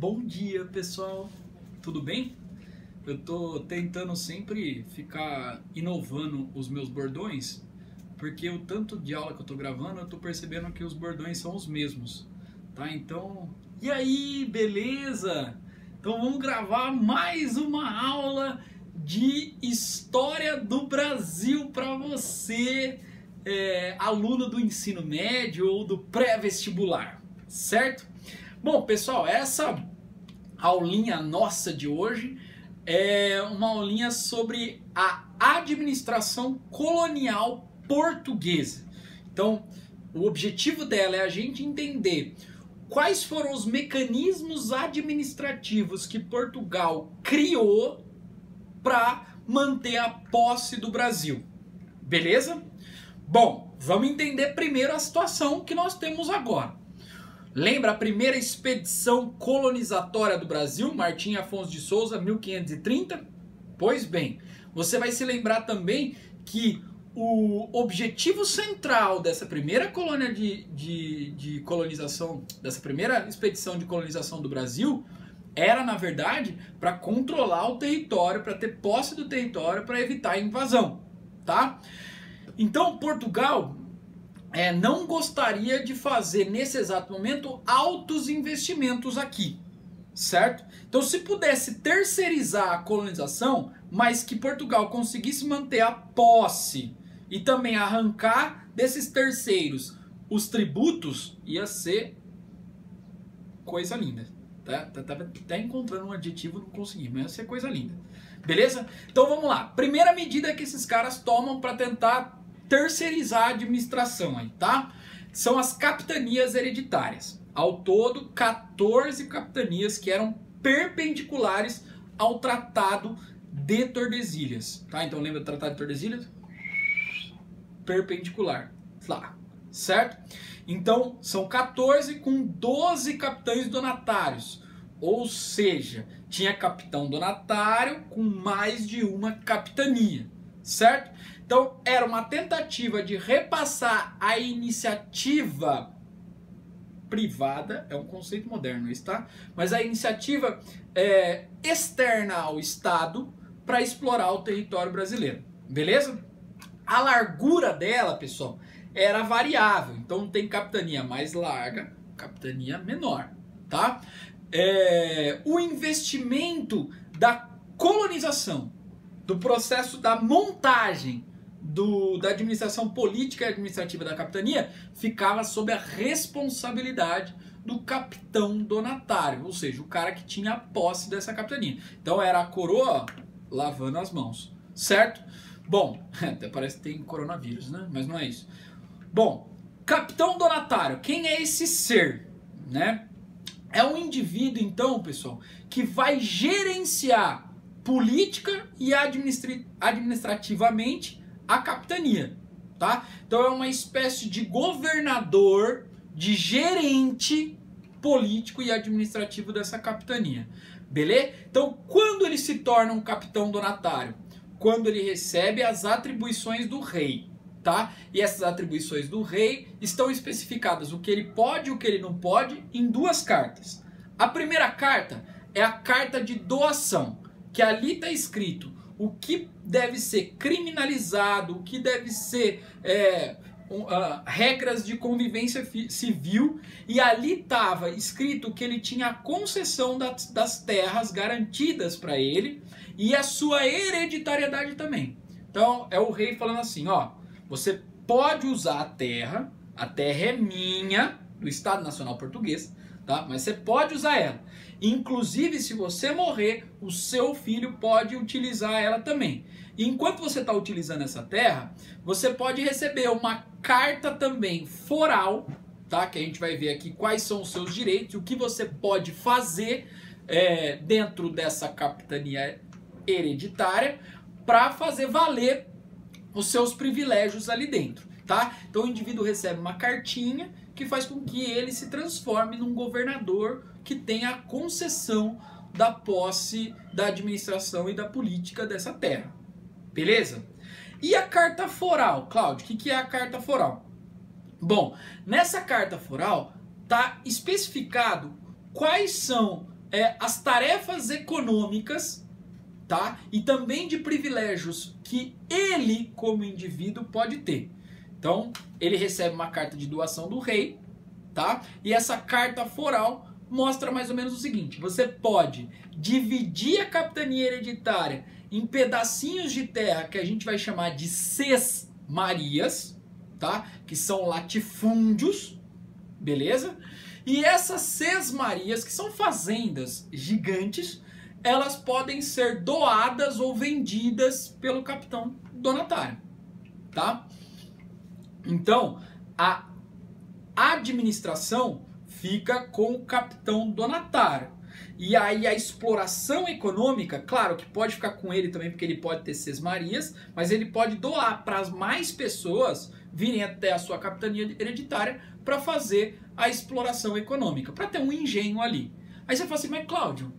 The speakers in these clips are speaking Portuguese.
Bom dia, pessoal. Tudo bem? Eu tô tentando sempre ficar inovando os meus bordões, porque o tanto de aula que eu tô gravando, eu tô percebendo que os bordões são os mesmos, tá? Então, e aí, beleza? Então vamos gravar mais uma aula de História do Brasil para você, aluno do ensino médio ou do pré-vestibular, certo? Bom, pessoal, essa aulinha nossa de hoje é uma aulinha sobre a administração colonial portuguesa. Então, o objetivo dela é a gente entender quais foram os mecanismos administrativos que Portugal criou para manter a posse do Brasil. Beleza? Bom, vamos entender primeiro a situação que nós temos agora. Lembra a primeira expedição colonizatória do Brasil, Martim Afonso de Souza, 1530? Pois bem, você vai se lembrar também que o objetivo central dessa primeira colônia de colonização, dessa primeira expedição de colonização do Brasil, era, na verdade, para controlar o território, para ter posse do território, para evitar a invasão, tá? Então, Portugal não gostaria de fazer, nesse exato momento, altos investimentos aqui, certo? Então, se pudesse terceirizar a colonização, mas que Portugal conseguisse manter a posse e também arrancar desses terceiros os tributos, ia ser coisa linda. Tava até encontrando um adjetivo, não consegui, mas ia ser coisa linda. Beleza? Então, vamos lá. Primeira medida que esses caras tomam para tentar terceirizar a administração aí, tá? São as capitanias hereditárias. Ao todo, 14 capitanias que eram perpendiculares ao Tratado de Tordesilhas, tá? Então lembra do Tratado de Tordesilhas? Perpendicular, lá, certo? Então são 14 com 12 capitães donatários, ou seja, tinha capitão donatário com mais de uma capitania, certo? Então, era uma tentativa de repassar a iniciativa privada, é um conceito moderno isso, tá? Mas a iniciativa externa ao Estado para explorar o território brasileiro, beleza? A largura dela, pessoal, era variável. Então, tem capitania mais larga, capitania menor, tá? O investimento da colonização, do processo da montagem da administração política e administrativa da capitania ficava sob a responsabilidade do capitão donatário, ou seja, o cara que tinha a posse dessa capitania. Então era a coroa lavando as mãos, certo? Bom, até parece que tem coronavírus, né? Mas não é isso. Bom, capitão donatário, quem é esse ser, né? É um indivíduo, então, pessoal, que vai gerenciar política e administrativamente a capitania, tá? Então é uma espécie de governador, de gerente político e administrativo dessa capitania, beleza? Então quando ele se torna um capitão donatário? Quando ele recebe as atribuições do rei, tá? E essas atribuições do rei estão especificadas o que ele pode e o que ele não pode em duas cartas. A primeira carta é a carta de doação, que ali está escrito o que deve ser criminalizado, o que deve ser regras de convivência civil, e ali estava escrito que ele tinha a concessão das terras garantidas para ele e a sua hereditariedade também. Então é o rei falando assim, ó, você pode usar a terra é minha, do Estado Nacional Português, tá? Mas você pode usar ela. Inclusive, se você morrer, o seu filho pode utilizar ela também. E enquanto você está utilizando essa terra, você pode receber uma carta também foral, tá? Que a gente vai ver aqui quais são os seus direitos, o que você pode fazer dentro dessa capitania hereditária para fazer valer os seus privilégios ali dentro, tá? Então o indivíduo recebe uma cartinha que faz com que ele se transforme num governador que tenha a concessão da posse, da administração e da política dessa terra. Beleza? E a carta foral, Cláudio? O que é a carta foral? Bom, nessa carta foral está especificado quais são as tarefas econômicas, tá? E também de privilégios que ele, como indivíduo, pode ter. Então, ele recebe uma carta de doação do rei, tá? E essa carta foral mostra mais ou menos o seguinte: você pode dividir a capitania hereditária em pedacinhos de terra que a gente vai chamar de sesmarias, tá? Que são latifúndios, beleza? E essas sesmarias, que são fazendas gigantes, elas podem ser doadas ou vendidas pelo capitão donatário, tá? Então, a administração fica com o capitão donatário. E aí a exploração econômica, claro que pode ficar com ele também, porque ele pode ter sesmarias, mas ele pode doar para as mais pessoas virem até a sua capitania hereditária para fazer a exploração econômica, para ter um engenho ali. Aí você fala assim, mas Cláudio,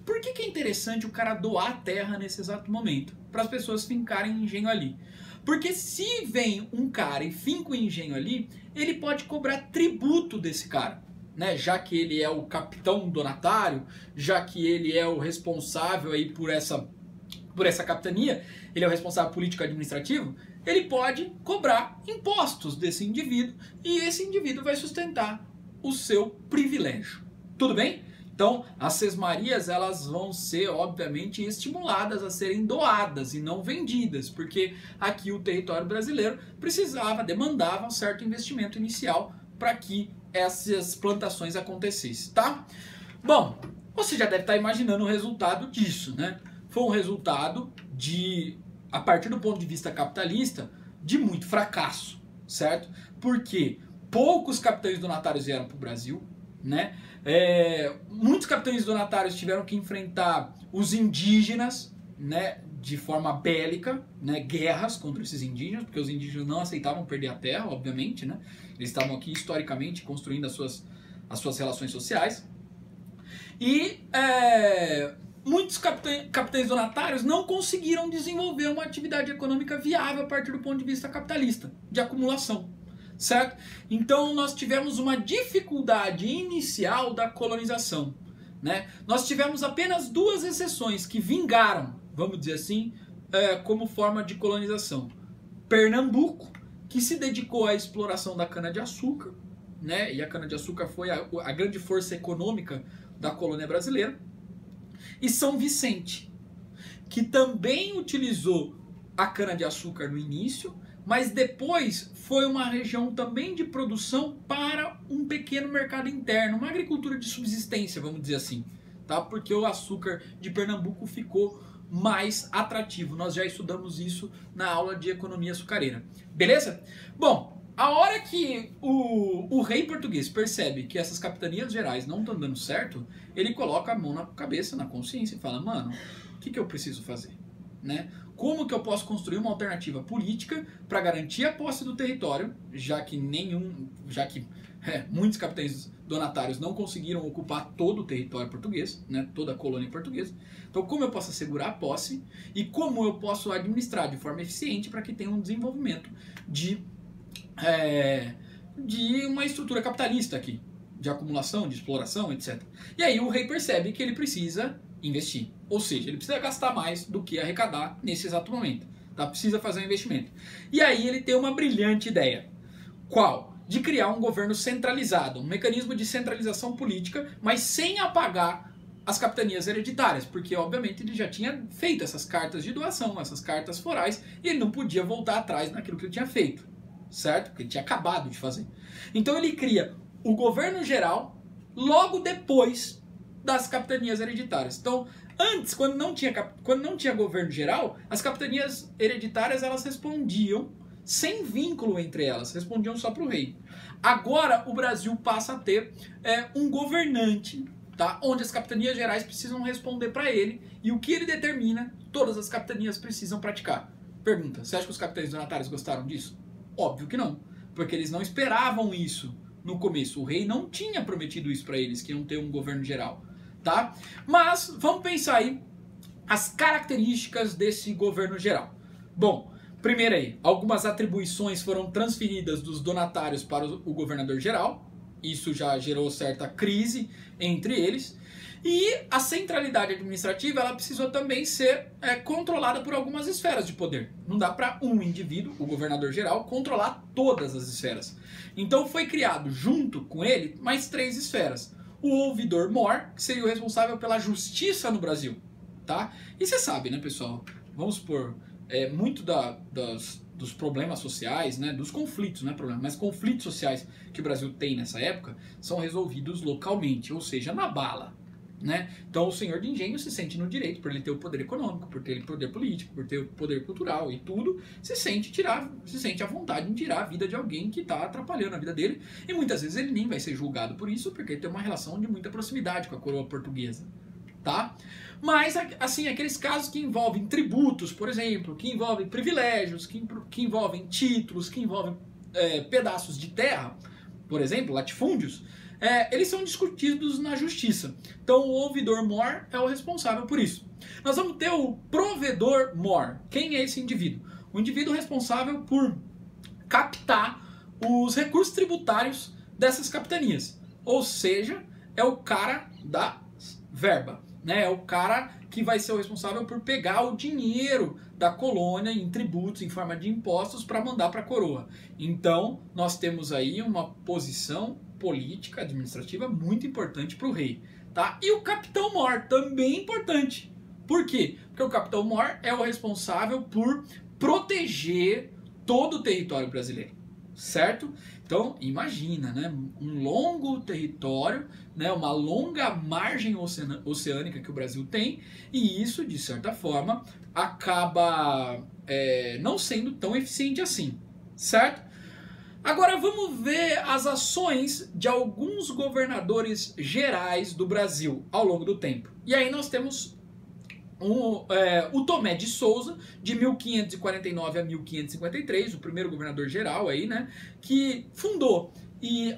por que é interessante o cara doar a terra nesse exato momento? Para as pessoas fincarem engenho ali. Porque se vem um cara e finca o engenho ali, ele pode cobrar tributo desse cara, né? Já que ele é o capitão donatário, já que ele é o responsável aí por essa capitania, ele é o responsável político-administrativo, ele pode cobrar impostos desse indivíduo e esse indivíduo vai sustentar o seu privilégio. Tudo bem? Então, as sesmarias, elas vão ser, obviamente, estimuladas a serem doadas e não vendidas, porque aqui o território brasileiro demandava um certo investimento inicial para que essas plantações acontecessem, tá? Bom, você já deve estar imaginando o resultado disso, né? Foi um resultado a partir do ponto de vista capitalista, de muito fracasso, certo? Porque poucos capitães donatários vieram para o Brasil, né? Muitos capitães donatários tiveram que enfrentar os indígenas, né, de forma bélica, né, guerras contra esses indígenas, porque os indígenas não aceitavam perder a terra, obviamente, né? Eles estavam aqui historicamente construindo as suas relações sociais. E muitos capitães donatários não conseguiram desenvolver uma atividade econômica viável a partir do ponto de vista capitalista, de acumulação. Certo? Então nós tivemos uma dificuldade inicial da colonização, né? Nós tivemos apenas duas exceções que vingaram, vamos dizer assim, como forma de colonização. Pernambuco, que se dedicou à exploração da cana-de-açúcar, né? E a cana-de-açúcar foi a grande força econômica da colônia brasileira. E São Vicente, que também utilizou a cana-de-açúcar no início, mas depois foi uma região também de produção para um pequeno mercado interno, uma agricultura de subsistência, vamos dizer assim, tá? Porque o açúcar de Pernambuco ficou mais atrativo. Nós já estudamos isso na aula de economia açucareira. Beleza? Bom, a hora que o rei português percebe que essas capitanias gerais não estão dando certo, ele coloca a mão na cabeça, na consciência e fala, mano, o que eu preciso fazer? Né? Como que eu posso construir uma alternativa política para garantir a posse do território, já que muitos capitães donatários não conseguiram ocupar todo o território português, né? Toda a colônia portuguesa. Então, como eu posso assegurar a posse e como eu posso administrar de forma eficiente para que tenha um desenvolvimento de uma estrutura capitalista aqui, de acumulação, de exploração, etc. E aí o rei percebe que ele precisa investir. Ou seja, ele precisa gastar mais do que arrecadar nesse exato momento. Tá? Precisa fazer um investimento. E aí ele tem uma brilhante ideia. Qual? De criar um governo centralizado, um mecanismo de centralização política, mas sem apagar as capitanias hereditárias, porque obviamente ele já tinha feito essas cartas de doação, essas cartas forais, e ele não podia voltar atrás naquilo que ele tinha feito, certo? Porque ele tinha acabado de fazer. Então ele cria o governo geral logo depois das capitanias hereditárias. Então, antes, quando não tinha governo geral, as capitanias hereditárias elas respondiam sem vínculo entre elas, respondiam só para o rei. Agora o Brasil passa a ter um governante, tá? Onde as capitanias gerais precisam responder para ele e o que ele determina, todas as capitanias precisam praticar. Pergunta, você acha que os capitães donatários gostaram disso? Óbvio que não, porque eles não esperavam isso no começo. O rei não tinha prometido isso para eles, que iam ter um governo geral. Tá? Mas vamos pensar aí as características desse governo geral. Bom, primeiro aí, algumas atribuições foram transferidas dos donatários para o governador geral, isso já gerou certa crise entre eles. E a centralidade administrativa ela precisou também ser controlada por algumas esferas de poder. Não dá para um indivíduo, o governador geral, controlar todas as esferas. Então foi criado junto com ele mais 3 esferas. O ouvidor-mor, que seria o responsável pela justiça no Brasil. Tá? E você sabe, né, pessoal? Vamos supor, muito dos problemas sociais, né, dos conflitos, não é problema, mas conflitos sociais que o Brasil tem nessa época são resolvidos localmente, ou seja, na bala. Né? Então o senhor de engenho se sente no direito, por ele ter o poder econômico, por ter o poder político, por ter o poder cultural e tudo, se sente à vontade em tirar a vida de alguém que está atrapalhando a vida dele, e muitas vezes ele nem vai ser julgado por isso, porque ele tem uma relação de muita proximidade com a coroa portuguesa, tá? Mas, assim, aqueles casos que envolvem tributos, por exemplo, que envolvem privilégios, que envolvem títulos, que envolvem pedaços de terra, por exemplo, latifúndios, eles são discutidos na justiça. Então o ouvidor-mor é o responsável por isso. Nós vamos ter o provedor-mor. Quem é esse indivíduo? O indivíduo responsável por captar os recursos tributários dessas capitanias. Ou seja, é o cara da verba. Né? É o cara que vai ser o responsável por pegar o dinheiro da colônia em tributos, em forma de impostos, para mandar para a coroa. Então nós temos aí uma posição política, administrativa muito importante para o rei, tá? E o capitão-mor também importante. Por quê? Porque o capitão-mor é o responsável por proteger todo o território brasileiro, certo? Então, imagina, né? Um longo território, né? Uma longa margem oceânica que o Brasil tem, e isso, de certa forma, acaba não sendo tão eficiente assim, certo? Agora vamos ver as ações de alguns governadores gerais do Brasil ao longo do tempo. E aí nós temos o Tomé de Souza, de 1549 a 1553, o primeiro governador geral aí, né, que fundou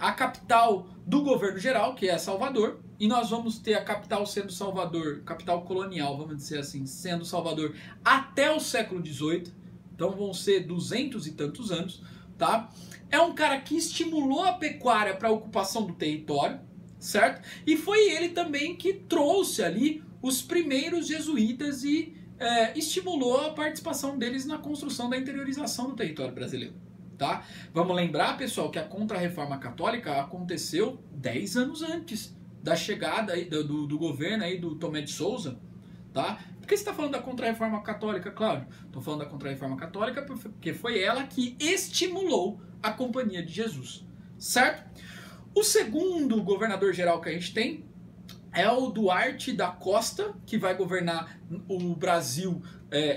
a capital do governo geral, que é Salvador, e nós vamos ter a capital sendo Salvador, capital colonial, vamos dizer assim, sendo Salvador até o século XVIII, então vão ser 200 e tantos anos, tá? É um cara que estimulou a pecuária para a ocupação do território, certo? E foi ele também que trouxe ali os primeiros jesuítas e estimulou a participação deles na construção da interiorização do território brasileiro, tá? Vamos lembrar, pessoal, que a Contra-Reforma Católica aconteceu 10 anos antes da chegada aí do governo aí do Tomé de Souza, tá? Por que você está falando da Contra-Reforma Católica, Cláudio? Estou falando da Contra-Reforma Católica porque foi ela que estimulou a Companhia de Jesus, certo? O segundo governador geral que a gente tem é o Duarte da Costa, que vai governar o Brasil,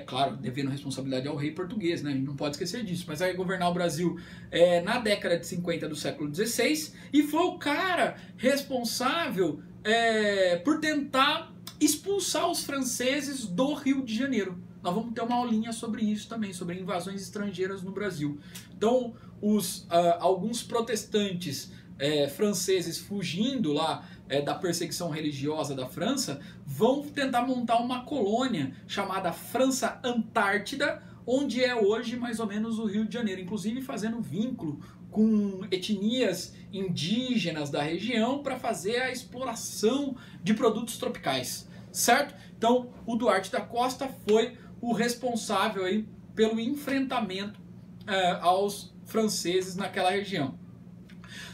claro, devendo responsabilidade ao rei português, né? A gente não pode esquecer disso, mas vai governar o Brasil na década de 50 do século XVI, e foi o cara responsável por tentar expulsar os franceses do Rio de Janeiro. Nós vamos ter uma aulinha sobre isso também, sobre invasões estrangeiras no Brasil. Então, alguns protestantes franceses fugindo lá da perseguição religiosa da França vão tentar montar uma colônia chamada França Antártida, onde é hoje mais ou menos o Rio de Janeiro, inclusive fazendo vínculo com etnias indígenas da região para fazer a exploração de produtos tropicais, certo? Então, o Duarte da Costa foi o responsável aí pelo enfrentamento aos franceses naquela região.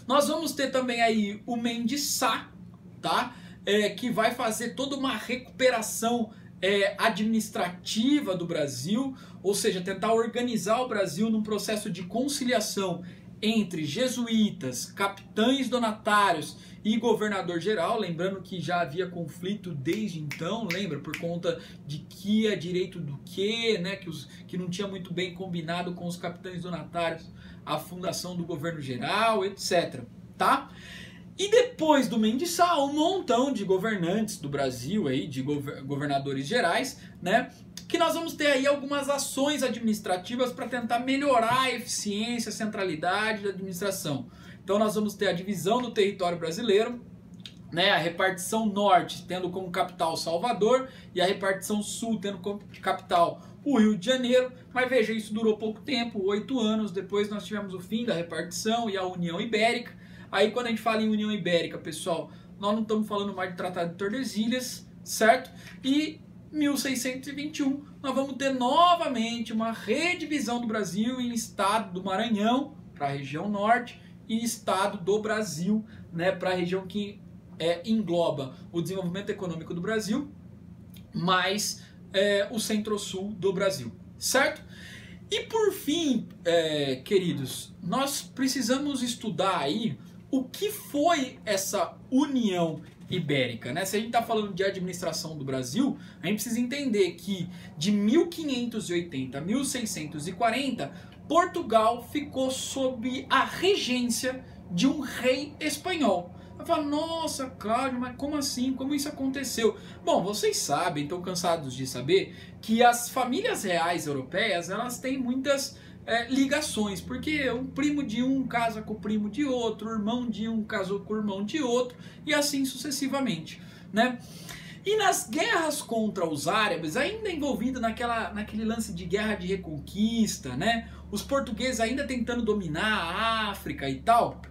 Nós vamos ter também aí o Mendes Sá, tá? Que vai fazer toda uma recuperação administrativa do Brasil, ou seja, tentar organizar o Brasil num processo de conciliação entre jesuítas, capitães donatários e governador geral, lembrando que já havia conflito desde então, lembra? Por conta de que é direito do que, né? Que não tinha muito bem combinado com os capitães donatários a fundação do governo geral, etc. Tá? E depois do Mendes Sá, um montão de governantes do Brasil, aí, de governadores gerais, né? Que nós vamos ter aí algumas ações administrativas para tentar melhorar a eficiência, a centralidade da administração. Então nós vamos ter a divisão do território brasileiro, né, a repartição norte tendo como capital Salvador e a repartição sul tendo como capital o Rio de Janeiro. Mas veja, isso durou pouco tempo, 8 anos, depois nós tivemos o fim da repartição e a União Ibérica. Aí quando a gente fala em União Ibérica, pessoal, nós não estamos falando mais de Tratado de Tordesilhas, certo? E 1621 nós vamos ter novamente uma redivisão do Brasil em estado do Maranhão para a região norte e estado do Brasil, né, para a região que engloba o desenvolvimento econômico do Brasil, mais o centro-sul do Brasil, certo? E por fim, queridos, nós precisamos estudar aí o que foi essa União Ibérica, né? Se a gente está falando de administração do Brasil, a gente precisa entender que de 1580 a 1640, Portugal ficou sob a regência de um rei espanhol. Vai falar, nossa, Cláudio, mas como assim? Como isso aconteceu? Bom, vocês sabem, estão cansados de saber, que as famílias reais europeias, elas têm muitas ligações, porque um primo de um casa com o primo de outro, o irmão de um casou com o irmão de outro, e assim sucessivamente, né? E nas guerras contra os árabes, ainda envolvido naquele lance de guerra de reconquista, né? Os portugueses ainda tentando dominar a África e tal,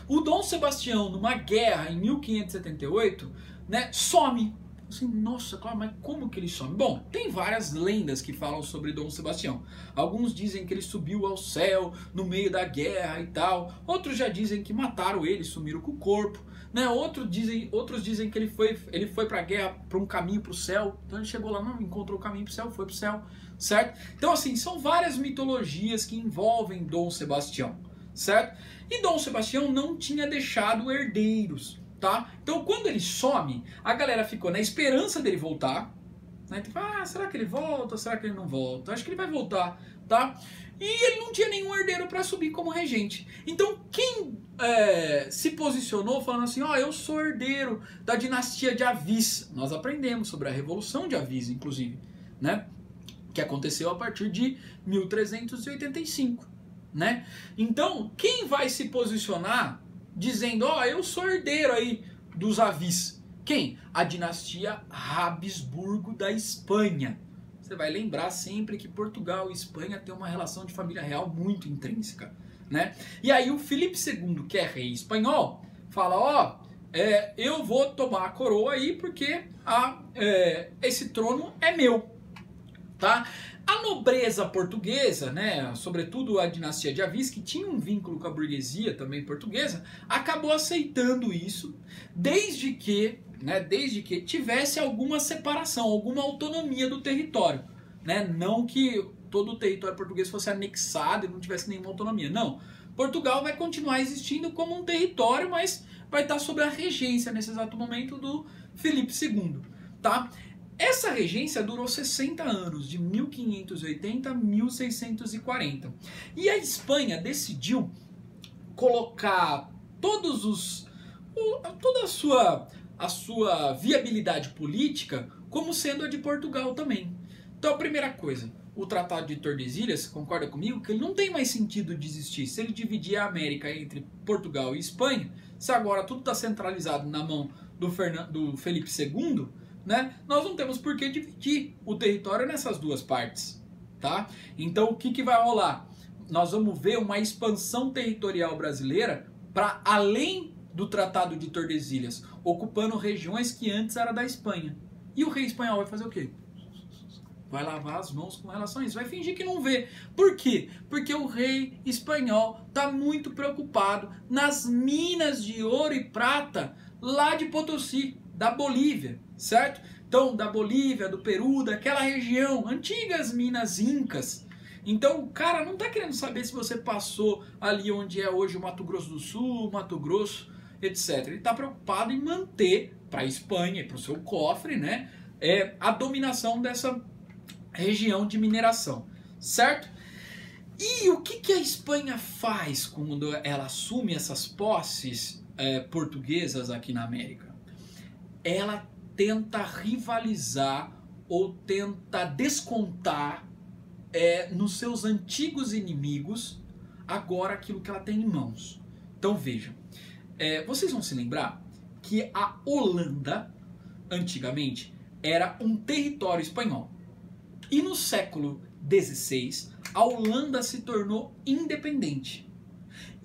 o Dom Sebastião, numa guerra em 1578, né, some. Assim, nossa, claro, mas como que ele some? Bom, tem várias lendas que falam sobre Dom Sebastião. Alguns dizem que ele subiu ao céu no meio da guerra e tal. Outros já dizem que mataram ele, sumiram com o corpo. Né? Outros dizem que ele foi para a guerra, para um caminho para o céu. Então ele chegou lá, não encontrou o caminho para o céu, foi para o céu, certo? Então assim, são várias mitologias que envolvem Dom Sebastião, certo? E Dom Sebastião não tinha deixado herdeiros, tá? Então quando ele some, a galera ficou na esperança dele voltar, né? Tipo, será que ele volta? Será que ele não volta? Acho que ele vai voltar, tá? E ele não tinha nenhum herdeiro para subir como regente. Então quem se posicionou falando assim, eu sou herdeiro da dinastia de Avis. Nós aprendemos sobre a Revolução de Avis, inclusive, né? Que aconteceu a partir de 1385. Né? Então, quem vai se posicionar dizendo, eu sou herdeiro aí dos Avis? Quem? A dinastia Habsburgo da Espanha. Você vai lembrar sempre que Portugal e Espanha têm uma relação de família real muito intrínseca, né? E aí o Filipe II, que é rei espanhol, fala, eu vou tomar a coroa aí porque esse trono é meu, tá? A nobreza portuguesa, né, sobretudo a dinastia de Avis, que tinha um vínculo com a burguesia também portuguesa, acabou aceitando isso, desde que tivesse alguma separação, alguma autonomia do território, né? Não que todo o território português fosse anexado e não tivesse nenhuma autonomia, não. Portugal vai continuar existindo como um território, mas vai estar sob a regência, nesse exato momento, do Filipe II, tá? Essa regência durou 60 anos, de 1580 a 1640. E a Espanha decidiu colocar toda a sua viabilidade política como sendo a de Portugal também. Então a primeira coisa, o Tratado de Tordesilhas, concorda comigo, que ele não tem mais sentido de existir. Se ele dividir a América entre Portugal e Espanha, se agora tudo está centralizado na mão do Felipe II, né, nós não temos por que dividir o território nessas duas partes, tá? Então o que vai rolar? Nós vamos ver uma expansão territorial brasileira para além do Tratado de Tordesilhas, ocupando regiões que antes era da Espanha. E o rei espanhol vai fazer o quê? Vai lavar as mãos com relação a isso, vai fingir que não vê. Por quê? Porque o rei espanhol está muito preocupado nas minas de ouro e prata lá de Potosí, da Bolívia, certo? Então, da Bolívia, do Peru, daquela região, antigas minas incas. Então, o cara não está querendo saber se você passou ali onde é hoje o Mato Grosso do Sul, Mato Grosso, etc. Ele está preocupado em manter para a Espanha e para o seu cofre, né, a dominação dessa região de mineração, certo? E o que a Espanha faz quando ela assume essas posses portuguesas aqui na América? Ela tenta rivalizar ou tenta descontar nos seus antigos inimigos agora aquilo que ela tem em mãos. Então vejam, vocês vão se lembrar que a Holanda, antigamente, era um território espanhol. E no século XVI, a Holanda se tornou independente.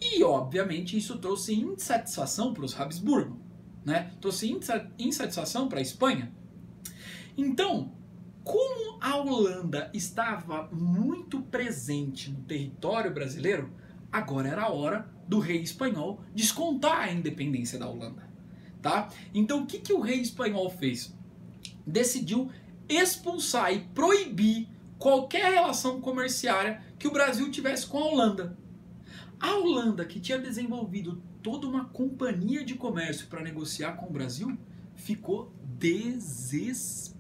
E, obviamente, isso trouxe insatisfação para os Habsburgo, né? Trouxe insatisfação para a Espanha. Então, como a Holanda estava muito presente no território brasileiro, agora era a hora do rei espanhol descontar a independência da Holanda, tá? Então, o que o rei espanhol fez? Decidiu expulsar e proibir qualquer relação comerciária que o Brasil tivesse com a Holanda. A Holanda, que tinha desenvolvido toda uma companhia de comércio para negociar com o Brasil, ficou desesperada,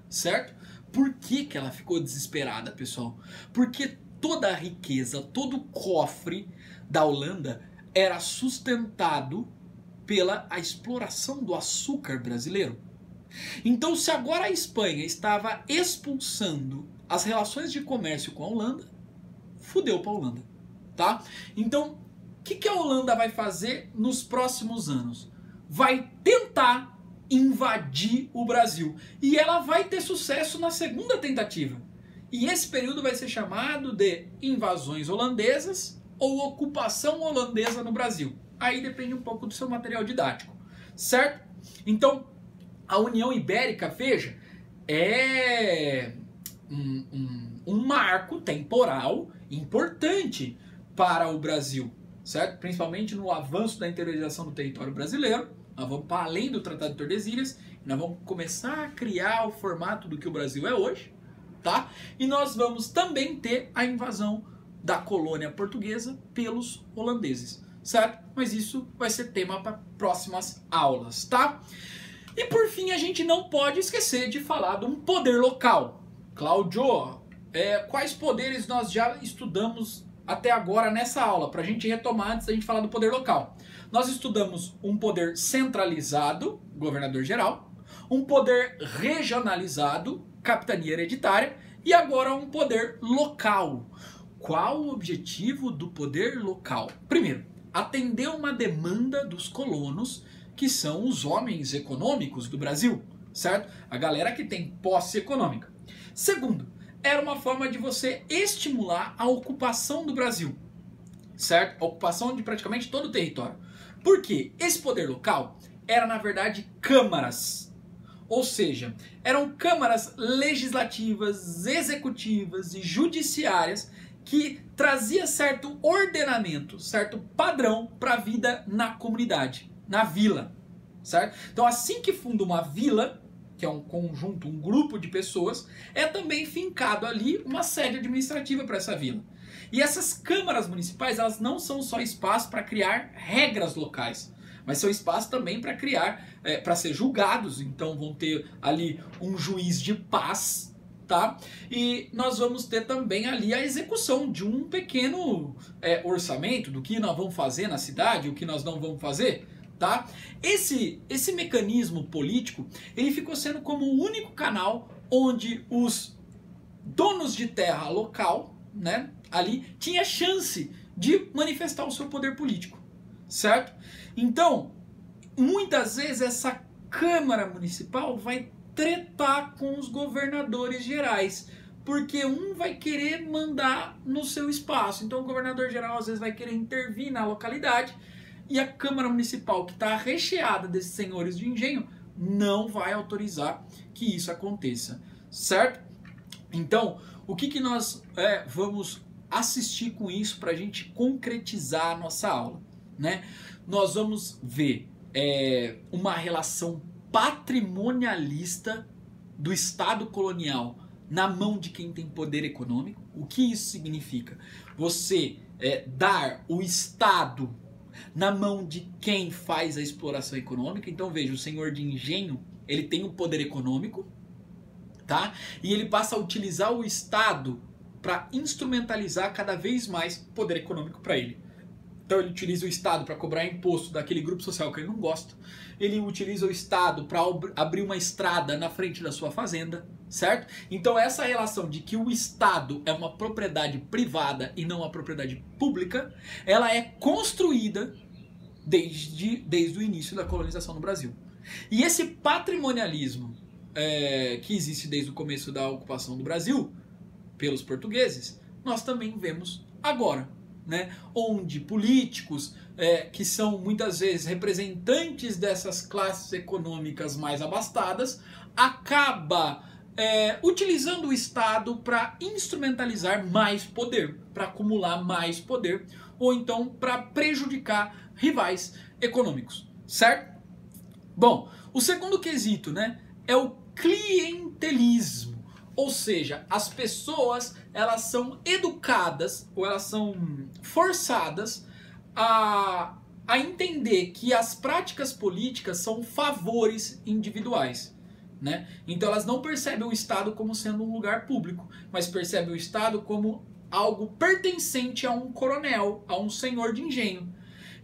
certo? Por que ela ficou desesperada, pessoal? Porque toda a riqueza, todo o cofre da Holanda era sustentado pela a exploração do açúcar brasileiro. Então, se agora a Espanha estava expulsando as relações de comércio com a Holanda, fudeu para a Holanda, tá? Então, o que a Holanda vai fazer nos próximos anos? Vai tentar invadir o Brasil. E ela vai ter sucesso na segunda tentativa. E esse período vai ser chamado de invasões holandesas ou ocupação holandesa no Brasil. Aí depende um pouco do seu material didático, certo? Então, a União Ibérica, veja, é um marco temporal importante para o Brasil, certo? Principalmente no avanço da interiorização do território brasileiro. Nós vamos para além do Tratado de Tordesilhas, nós vamos começar a criar o formato do que o Brasil é hoje, tá? E nós vamos também ter a invasão da colônia portuguesa pelos holandeses, certo? Mas isso vai ser tema para próximas aulas, tá? E por fim, a gente não pode esquecer de falar de um poder local. Cláudio, quais poderes nós já estudamos até agora nessa aula, para a gente retomar antes da gente falar do poder local? Nós estudamos um poder centralizado, governador-geral, um poder regionalizado, capitania hereditária, e agora um poder local. Qual o objetivo do poder local? Primeiro, atender uma demanda dos colonos, que são os homens econômicos do Brasil, certo? A galera que tem posse econômica. Segundo, era uma forma de você estimular a ocupação do Brasil, certo? A ocupação de praticamente todo o território. Por quê? Esse poder local era, na verdade, câmaras. Ou seja, eram câmaras legislativas, executivas e judiciárias que trazia certo ordenamento, certo padrão para a vida na comunidade, na vila, certo? Então, assim que funda uma vila, que é um conjunto, um grupo de pessoas, é também fincado ali uma sede administrativa para essa vila. E essas câmaras municipais, elas não são só espaço para criar regras locais, mas são espaço também para criar, para ser julgados. Então vão ter ali um juiz de paz, tá? E nós vamos ter também ali a execução de um pequeno orçamento do que nós vamos fazer na cidade, o que nós não vamos fazer, tá? Esse mecanismo político, ele ficou sendo como o único canal onde os donos de terra local, né, ali, tinha chance de manifestar o seu poder político, certo? Então, muitas vezes essa Câmara Municipal vai tretar com os governadores gerais, porque um vai querer mandar no seu espaço. Então o governador geral às vezes vai querer intervir na localidade e a Câmara Municipal, que está recheada desses senhores de engenho, não vai autorizar que isso aconteça, certo? Então, o que nós vamos assistir com isso para a gente concretizar a nossa aula, né? Nós vamos ver uma relação patrimonialista do Estado colonial na mão de quem tem poder econômico. O que isso significa? Você dar o Estado na mão de quem faz a exploração econômica. Então veja, o senhor de engenho, ele tem o poder econômico, tá? E ele passa a utilizar o Estado para instrumentalizar cada vez mais poder econômico para ele. Então ele utiliza o Estado para cobrar imposto daquele grupo social que ele não gosta. Ele utiliza o Estado para abrir uma estrada na frente da sua fazenda, certo? Então essa relação de que o Estado é uma propriedade privada e não uma propriedade pública, ela é construída desde o início da colonização no Brasil. E esse patrimonialismo que existe desde o começo da ocupação do Brasil pelos portugueses, nós também vemos agora. né, onde políticos que são muitas vezes representantes dessas classes econômicas mais abastadas, acaba utilizando o Estado para instrumentalizar mais poder, para acumular mais poder, ou então para prejudicar rivais econômicos, certo? Bom, o segundo quesito, né, é o clientelismo, ou seja, as pessoas elas são educadas ou elas são forçadas a entender que as práticas políticas são favores individuais, né? Então elas não percebem o Estado como sendo um lugar público, mas percebem o Estado como algo pertencente a um coronel, a um senhor de engenho.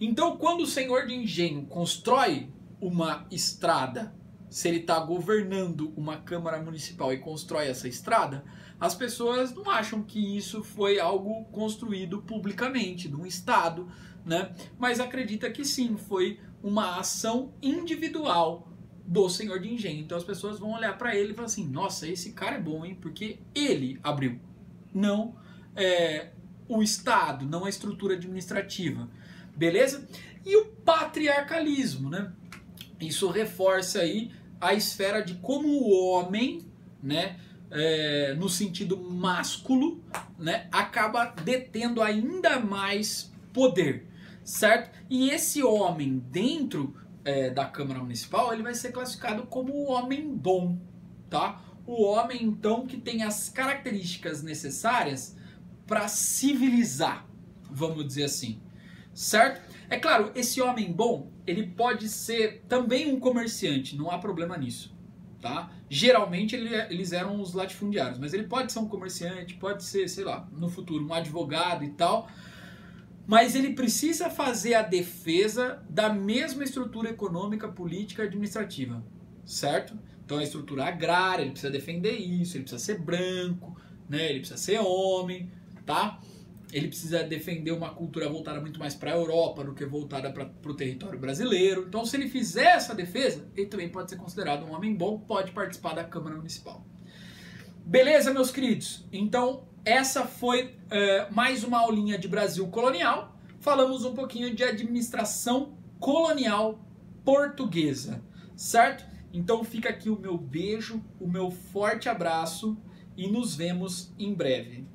Então quando o senhor de engenho constrói uma estrada, se ele está governando uma Câmara Municipal e constrói essa estrada, as pessoas não acham que isso foi algo construído publicamente, de um Estado, né? Mas acredita que sim, foi uma ação individual do senhor de engenho. Então as pessoas vão olhar para ele e falar assim, nossa, esse cara é bom, hein? Porque ele abriu, não o Estado, não a estrutura administrativa, beleza? E o patriarcalismo, né? Isso reforça aí a esfera de como o homem, né, no sentido másculo, né, acaba detendo ainda mais poder, certo? E esse homem dentro da Câmara Municipal, ele vai ser classificado como o homem bom, tá? O homem, então, que tem as características necessárias para civilizar, vamos dizer assim, certo? É claro, esse homem bom, ele pode ser também um comerciante, não há problema nisso, tá? Geralmente eles eram os latifundiários, mas ele pode ser um comerciante, pode ser, sei lá, no futuro um advogado e tal, mas ele precisa fazer a defesa da mesma estrutura econômica, política e administrativa, certo? Então a estrutura agrária, ele precisa defender isso, ele precisa ser branco, né? Ele precisa ser homem, tá? Ele precisa defender uma cultura voltada muito mais para a Europa do que voltada para o território brasileiro. Então, se ele fizer essa defesa, ele também pode ser considerado um homem bom, pode participar da Câmara Municipal. Beleza, meus queridos? Então, essa foi mais uma aulinha de Brasil colonial. Falamos um pouquinho de administração colonial portuguesa, certo? Então, fica aqui o meu beijo, o meu forte abraço e nos vemos em breve.